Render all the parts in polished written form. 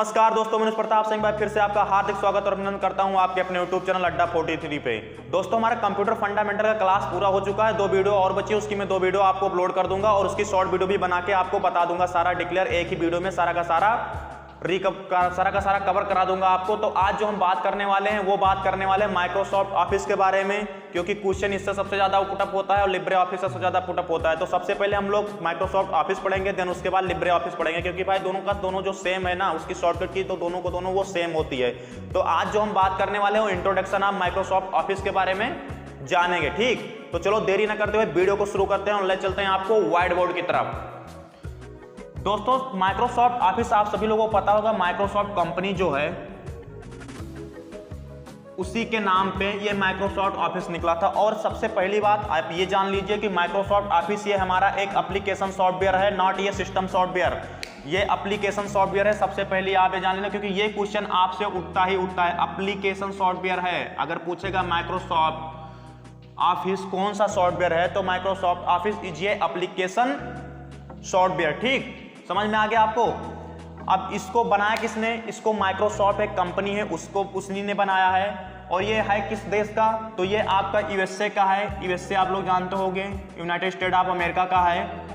नमस्कार दोस्तों, मनोज प्रताप सिंह भाई फिर से आपका हार्दिक स्वागत और अभिनंदन करता हूं आपके अपने यूट्यूब चैनल अड्डा 43 पे। दोस्तों हमारा कंप्यूटर फंडामेंटल का क्लास पूरा हो चुका है, 2 वीडियो और बची, उसकी मैं 2 वीडियो आपको अपलोड कर दूंगा और उसकी शॉर्ट वीडियो भी बना के आपको बता दूंगा। सारा डिक्लेयर एक ही वीडियो में सारा का सारा कवर करा दूंगा आपको। तो आज जो हम बात करने वाले हैं वो बात करने वाले हैं माइक्रोसॉफ्ट ऑफिस के बारे में, क्योंकि क्वेश्चन इससे सबसे ज्यादा पुटअप होता है और लिब्रे ऑफिस से सबसे ज्यादा पुटअप होता है। तो सबसे पहले हम लोग माइक्रोसॉफ्ट ऑफिस पढ़ेंगे, देन उसके बाद लिब्रे ऑफिस पढ़ेंगे, क्योंकि भाई दोनों जो सेम है ना, उसकी शॉर्टकट की तो दोनों वो सेम होती है। तो आज जो हम बात करने वाले हैं वो इंट्रोडक्शन ऑफ माइक्रोसॉफ्ट ऑफिस के बारे में जानेंगे। ठीक, तो चलो देरी ना करते हुए वीडियो को शुरू करते हैं और ले चलते हैं आपको व्हाइट बोर्ड की तरफ। दोस्तों माइक्रोसॉफ्ट ऑफिस आप सभी लोगों को पता होगा, माइक्रोसॉफ्ट कंपनी जो है उसी के नाम पे ये माइक्रोसॉफ्ट ऑफिस निकला था। और सबसे पहली बात आप ये जान लीजिए कि माइक्रोसॉफ्ट ऑफिस ये हमारा एक एप्लीकेशन सॉफ्टवेयर है, नॉट ये सिस्टम सॉफ्टवेयर, ये एप्लीकेशन सॉफ्टवेयर है। सबसे पहले आप ये जान लेना, क्योंकि ये क्वेश्चन आपसे उठता ही उठता है। एप्लीकेशन सॉफ्टवेयर है, अगर पूछेगा माइक्रोसॉफ्ट ऑफिस कौन सा सॉफ्टवेयर है तो माइक्रोसॉफ्ट ऑफिस इज ये एप्लीकेशन सॉफ्टवेयर। ठीक, समझ में आ गया आपको। अब इसको बनाया किसने? इसको माइक्रोसॉफ्ट एक कंपनी है, उसको उसी ने बनाया है। और ये है किस देश का? तो ये आपका यूएसए का है। यूएसए आप लोग जानते होंगे, यूनाइटेड स्टेट ऑफ अमेरिका का है।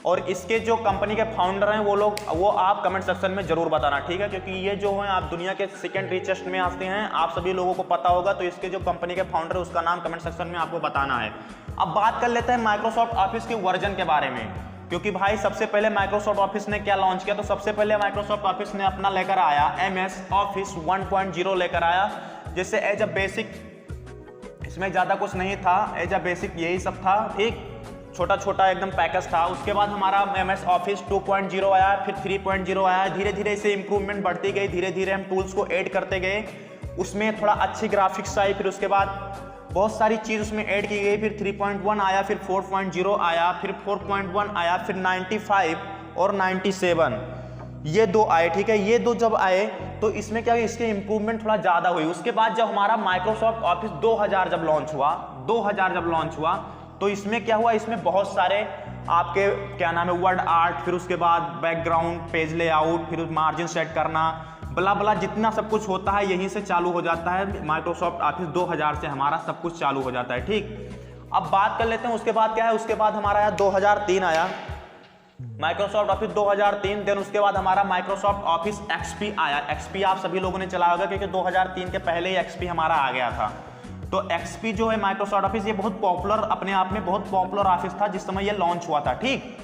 और इसके जो कंपनी के फाउंडर हैं वो आप कमेंट सेक्शन में जरूर बताना, ठीक है, क्योंकि ये जो है आप दुनिया के सेकंड रिचेस्ट में आते हैं, आप सभी लोगों को पता होगा। तो इसके जो कंपनी के फाउंडर है उसका नाम कमेंट सेक्शन में आपको बताना है। अब बात कर लेते हैं माइक्रोसॉफ्ट ऑफिस के वर्जन के बारे में, क्योंकि भाई सबसे पहले माइक्रोसॉफ्ट ऑफिस ने क्या लॉन्च किया? तो सबसे पहले माइक्रोसॉफ्ट ऑफिस ने अपना लेकर आया MS ऑफिस 1.0 लेकर आया। जैसे एज अ बेसिक, इसमें ज़्यादा कुछ नहीं था, एज अ बेसिक यही सब था, ठीक, छोटा छोटा एकदम पैकेज था। उसके बाद हमारा MS ऑफिस 2.0 आया, फिर 3.0 आया। धीरे धीरे इसे इंप्रूवमेंट बढ़ती गई, धीरे धीरे हम टूल्स को ऐड करते गए, उसमें थोड़ा अच्छी ग्राफिक्स आई, फिर उसके बाद बहुत सारी चीज़ उसमें ऐड की गई। फिर 3.1 आया, फिर 4.0 आया, फिर 4.1 आया, फिर 95 और 97 ये 2 आए, ठीक है। ये 2 जब आए तो इसमें क्या, इसके इंप्रूवमेंट थोड़ा ज़्यादा हुई। उसके बाद जब हमारा माइक्रोसॉफ्ट ऑफिस 2000 जब लॉन्च हुआ तो इसमें क्या हुआ, इसमें बहुत सारे आपके क्या नाम है वर्ड आर्ट, फिर उसके बाद बैकग्राउंड, पेज लेआउट, फिर मार्जिन सेट करना, बला बला जितना सब कुछ होता है यहीं से चालू हो जाता है। माइक्रोसॉफ्ट ऑफिस 2000 से हमारा सब कुछ चालू हो जाता है, ठीक। अब बात कर लेते हैं उसके बाद क्या है। उसके बाद हमारा आया 2003 आया माइक्रोसॉफ्ट ऑफिस 2003। देन उसके बाद हमारा माइक्रोसॉफ्ट ऑफिस XP आया। XP आप सभी लोगों ने चलाया होगा, क्योंकि 2003 के पहले ही XP हमारा आ गया था। तो XP जो है माइक्रोसॉफ्ट ऑफिस, ये बहुत पॉपुलर, अपने आप में बहुत पॉपुलर ऑफिस था जिस समय ये लॉन्च हुआ था, ठीक।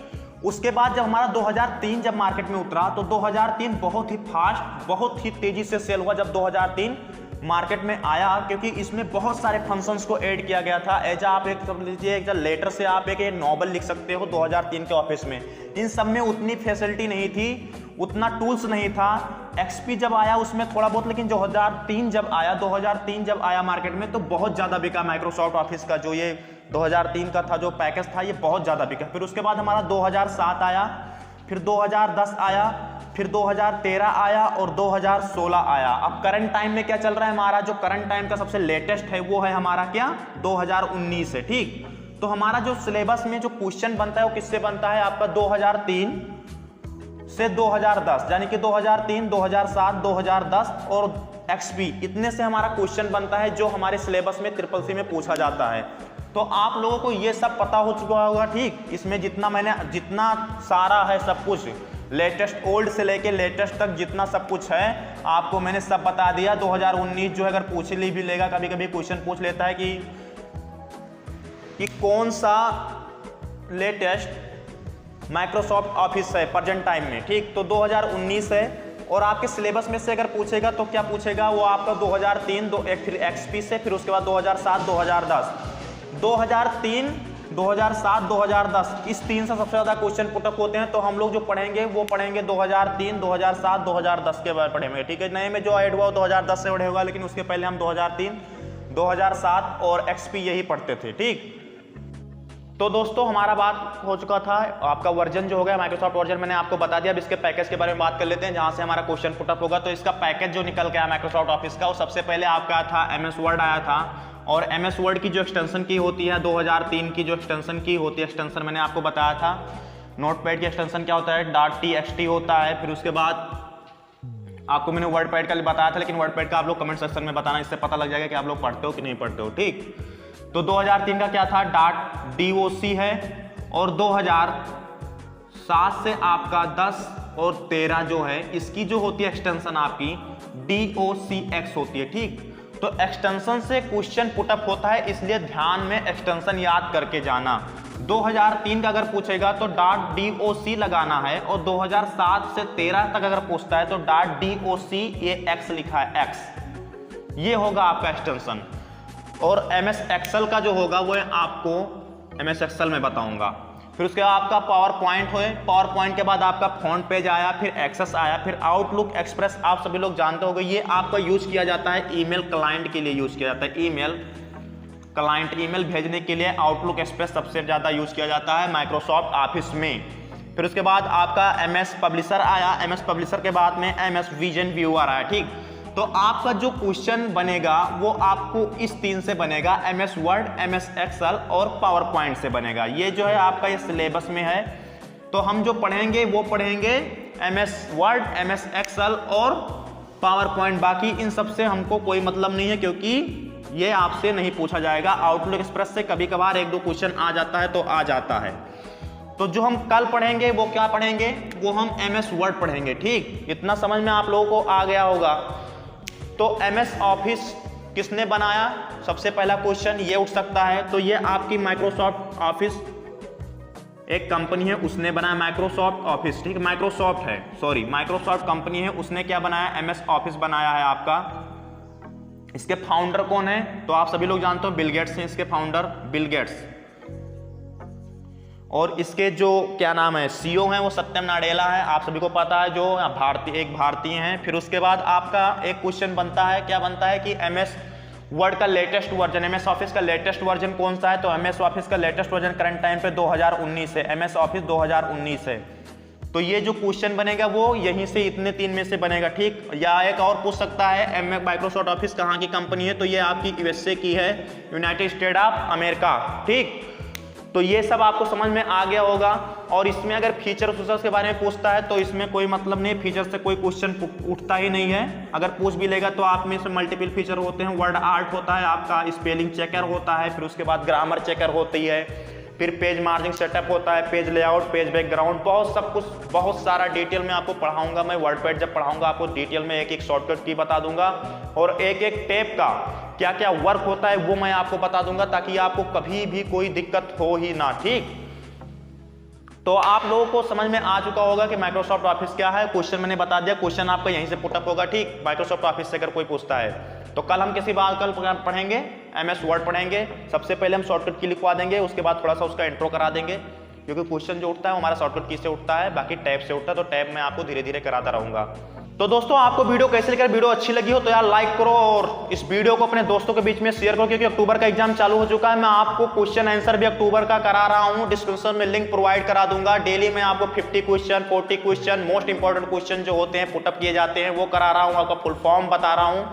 उसके बाद जब हमारा 2003 जब मार्केट में उतरा तो 2003 बहुत ही फास्ट, बहुत ही तेजी से सेल हुआ जब 2003 मार्केट में आया, क्योंकि इसमें बहुत सारे फंक्शंस को ऐड किया गया था। एज आप एक समझ लीजिए एक लेटर से आप एक नॉवल लिख सकते हो 2003 के ऑफिस में। इन सब में उतनी फैसिलिटी नहीं थी, उतना टूल्स नहीं था। XP जब आया उसमें थोड़ा बहुत, लेकिन 2003 जब आया मार्केट में तो बहुत ज़्यादा बिका माइक्रोसॉफ्ट ऑफिस का। जो ये 2003 का था जो पैकेज था ये बहुत ज़्यादा बिका। फिर उसके बाद हमारा 2007 आया, फिर 2010 आया, फिर 2013 आया और 2016 आया। अब करंट टाइम में क्या चल रहा है हमारा? जो करंट टाइम का सबसे लेटेस्ट है वो है हमारा क्या, 2019 है, ठीक। तो हमारा जो सिलेबस में जो क्वेश्चन बनता है वो किससे बनता है? आपका 2003 से 2010, यानी कि 2003, 2007, 2010 और XP, इतने से हमारा क्वेश्चन बनता है जो हमारे सिलेबस में CCC में पूछा जाता है। तो आप लोगों को ये सब पता हो चुका होगा, ठीक। इसमें जितना सारा है सब कुछ, लेटेस्ट ओल्ड से लेके लेटेस्ट तक जितना सब कुछ है आपको मैंने सब बता दिया। 2019 जो है अगर पूछ भी लेगा, कभी कभी क्वेश्चन पूछ लेता है कि कौन सा लेटेस्ट माइक्रोसॉफ्ट ऑफिस है प्रेजेंट टाइम में, ठीक। तो 2019 है। और आपके सिलेबस में से अगर पूछेगा तो क्या पूछेगा, वो आपका 2003 फिर XP से, फिर उसके बाद 2007, 2010, 2003, 2007, 2010, इस 3 से सबसे ज़्यादा क्वेश्चन पुटअप होते हैं। तो हम लोग जो पढ़ेंगे वो पढ़ेंगे 2003, 2007, 2010 के बारे पढ़ेंगे, ठीक है। नए में जो ऐड हुआ 2010 से ऐड होगा, लेकिन उसके पहले हम 2003, 2007 और XP यही पढ़ते थे, ठीक। तो दोस्तों हमारा बात हो चुका था, आपका वर्जन जो हो गया माइक्रोसॉफ्ट वर्जन मैंने आपको बता दिया। अब इसके पैकेज के बारे में बात कर लेते हैं, जहां से हमारा क्वेश्चन पुटअप होगा। तो इसका पैकेज जो निकल के आया माइक्रोसॉफ्ट ऑफिस का, वो सबसे पहले आपका था MS वर्ड आया था। और MS वर्ड की जो एक्सटेंशन की होती है 2003 की जो एक्सटेंशन की होती है, एक्सटेंशन मैंने आपको बताया था। नोटपैड की एक्सटेंशन क्या होता है, .txt होता है। फिर उसके बाद आपको मैंने वर्डपैड का बताया था, लेकिन वर्डपैड का आप लोग कमेंट सेक्शन में बताना, इससे पता लग जाएगा कि आप लोग पढ़ते हो कि नहीं पढ़ते हो। ठीक, तो 2003 का क्या था, DOC है, और 2007 से आपका 10 और 13 जो है इसकी जो होती है एक्सटेंशन आपकी DOCX होती है। ठीक, तो एक्सटेंशन से क्वेश्चन पुटअप होता है, इसलिए ध्यान में एक्सटेंशन याद करके जाना। 2003 का अगर पूछेगा तो .DOC लगाना है, और 2007 से 13 तक अगर पूछता है तो .DOC, ये X लिखा है X, ये होगा आपका एक्सटेंशन। और MS Excel का जो होगा वो आपको MS Excel में बताऊंगा। फिर उसके बाद आपका पावर पॉइंट है, पावर पॉइंट के बाद आपका फ्रंट पेज आया, फिर एक्सेस आया, फिर आउटलुक एक्सप्रेस आप सभी लोग जानते होंगे, ये आपका यूज किया जाता है ईमेल क्लाइंट के लिए यूज किया जाता है। ईमेल क्लाइंट ईमेल भेजने के लिए आउटलुक एक्सप्रेस सबसे ज़्यादा यूज किया जाता है माइक्रोसॉफ्ट ऑफिस में। फिर उसके बाद आपका MS पब्लिशर आया, MS पब्लिशर के बाद में MS विजन व्यूअर आया। ठीक, तो आपका जो क्वेश्चन बनेगा वो आपको इस 3 से बनेगा, MS वर्ड, MS एक्सेल और पावर पॉइंट से बनेगा। ये जो है आपका ये सिलेबस में है। तो हम जो पढ़ेंगे वो पढ़ेंगे MS वर्ड, MS एक्सेल और पावर पॉइंट। बाकी इन सब से हमको कोई मतलब नहीं है, क्योंकि ये आपसे नहीं पूछा जाएगा। आउटलुक एक्सप्रेस से कभी कभार 1-2 क्वेश्चन आ जाता है तो आ जाता है। तो जो हम कल पढ़ेंगे वो क्या पढ़ेंगे, वो हम MS वर्ड पढ़ेंगे। ठीक, इतना समझ में आप लोगों को आ गया होगा। तो MS ऑफिस किसने बनाया, सबसे पहला क्वेश्चन ये उठ सकता है। तो ये आपकी माइक्रोसॉफ्ट ऑफिस एक कंपनी है, उसने बनाया माइक्रोसॉफ्ट ऑफिस। ठीक, माइक्रोसॉफ्ट है, सॉरी माइक्रोसॉफ्ट कंपनी है, उसने क्या बनाया, MS ऑफिस बनाया है आपका। इसके फाउंडर कौन है, तो आप सभी लोग जानते हो बिल गेट्स हैं इसके फाउंडर, बिल गेट्स। और इसके जो क्या नाम है CEO हैं वो सत्यम नाडेला है, आप सभी को पता है, जो भारतीय हैं। फिर उसके बाद आपका एक क्वेश्चन बनता है, क्या बनता है कि MS वर्ड का लेटेस्ट वर्जन, MS ऑफिस का लेटेस्ट वर्जन कौन सा है, तो MS ऑफिस का लेटेस्ट वर्जन करंट टाइम पे 2019 है, MS ऑफिस 2019 है। तो ये जो क्वेश्चन बनेगा वो यहीं से इतने 3 में से बनेगा। ठीक, या एक और पूछ सकता है माइक्रोसॉफ्ट ऑफिस कहाँ की कंपनी है, तो ये आपकी USA की है, यूनाइटेड स्टेट ऑफ अमेरिका। ठीक, तो ये सब आपको समझ में आ गया होगा। और इसमें अगर फीचर्स के बारे में पूछता है तो इसमें कोई मतलब नहीं, फीचर से कोई क्वेश्चन उठता ही नहीं है। अगर पूछ भी लेगा तो आप में से मल्टीपल फीचर होते हैं, वर्ड आर्ट होता है आपका, स्पेलिंग चेकर होता है, फिर उसके बाद ग्रामर चेकर होती है, फिर पेज मार्जिंग सेटअप होता है, पेज लेआउट, पेज बैकग्राउंड, बहुत सब कुछ, बहुत सारा डिटेल में आपको पढ़ाऊंगा मैं। वर्डपैड जब पढ़ाऊंगा आपको डिटेल में एक शॉर्टकट की बता दूंगा, और एक टेप का क्या क्या वर्क होता है वो मैं आपको बता दूंगा, ताकि आपको कभी भी कोई दिक्कत हो ही ना। ठीक, तो आप लोगों को समझ में आ चुका होगा कि माइक्रोसॉफ्ट ऑफिस क्या है। क्वेश्चन मैंने बता दिया, क्वेश्चन आपका यहीं से पुटअप होगा। ठीक, माइक्रोसॉफ्ट ऑफिस से अगर कोई पूछता है तो कल हम किसी बात कल पढ़ेंगे, MS वर्ड पढ़ेंगे। सबसे पहले हम शॉर्टकट की लिखवा देंगे, उसके बाद थोड़ा सा उसका इंट्रो करा देंगे, क्योंकि क्वेश्चन जो उठता है वो हमारा शॉर्टकट की से उठता है, बाकी टैब से उठता है। तो टैब में आपको धीरे धीरे कराता रहूंगा। तो दोस्तों, आपको वीडियो कैसे लगी, वीडियो अच्छी लगी हो तो यार लाइक करो, और इस वीडियो को अपने दोस्तों के बीच में शेयर करो, क्योंकि अक्टूबर का एग्जाम चालू हो चुका है। मैं आपको क्वेश्चन आंसर भी अक्टूबर का करा रहा हूं, डिस्क्रिप्शन में लिंक प्रोवाइड करा दूंगा। डेली मैं आपको 50 question, 40 question, most important question जो होते हैं पुटअप किए जाते हैं वो करा रहा हूं, आपका फुल फॉर्म बता रहा हूं।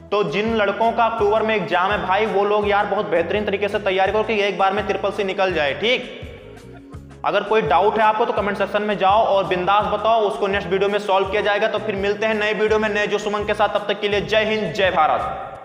तो जिन लड़कों का अक्टूबर में एग्जाम है भाई, वो लोग यार बहुत बेहतरीन तरीके से तैयारी करो कि एक बार में ट्रिपल C निकल जाए। ठीक, अगर कोई डाउट है आपको तो कमेंट सेक्शन में जाओ और बिंदास बताओ, उसको नेक्स्ट वीडियो में सॉल्व किया जाएगा। तो फिर मिलते हैं नए वीडियो में नए जोश उमंग के साथ, तब तक के लिए जय हिंद, जय भारत।